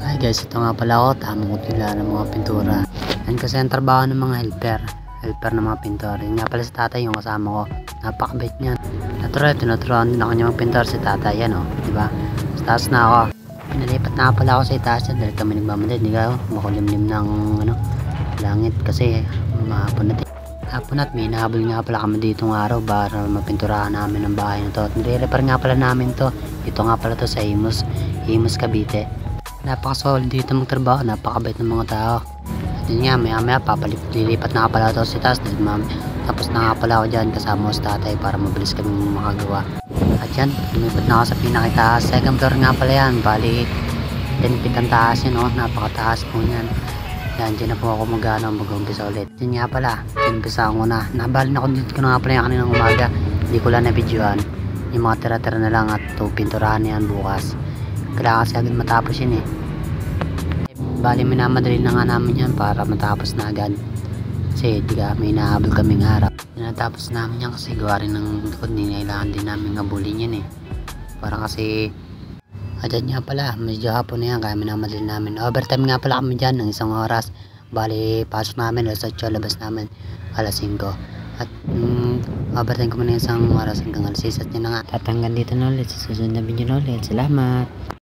Ay guys, ito nga pala ako, tamang utila ng mga pintura. Yan kasi ang trabaho ng mga helper ng mga pintor. Yan nga pala si tatay yung kasama ko, napakabait niyan. Tinuturuan din ako niya magpintor si tatay, yan o, diba? Sa taas na ako, nalipat na pala ako sa itaas yan dahil kami nagmamadali, di ka makulimlim ng langit kasi mahapon na. Hapon at may nahabol nga pala kami ditong araw para mapinturahan namin ang bahay na to. At nire-repair nga pala namin to. Ito nga pala to sa Imus Cavite. Napakasolid dito magtrabaho, napakabait ng mga tao. At yun nga, maya lilipat na nga pala to si Tas. Tapos na nga pala ako dyan kasama ko sa tatay para mabilis kami makagawa. At yan, lumipat na ako sa pinakitaas. Second floor nga pala yan, bali 10 feet ang taas yun, napakataas po yan. Yan, dyan na po ako mag-umpisa ulit. Yun nga pala, umpisa ako na. Nabali na ko na nga pala yung kaninang umaga. Hindi ko lang na-videoan. Yung mga tira-tira na lang at pinturahan yan bukas. Kailangan kasi agad matapos yun eh. Bali, minamadali na nga namin yan para matapos na agad. Kasi may nahabol kaming harap. Natapos namin yan kasi gawa rin ng likod. Kailangan din namin ngabulin yan eh. Para kasi dyan nga pala, medyo hapon na yan kaya minamadali namin. Overtime nga pala kami dyan ng 1 oras. Bali, pasok namin alas 8, labas namin alas 5. At overtime kami ng 1 oras hanggang alas 6. At yun na nga, tatanggan dito na ulit sa susunod na video na ulit. Salamat!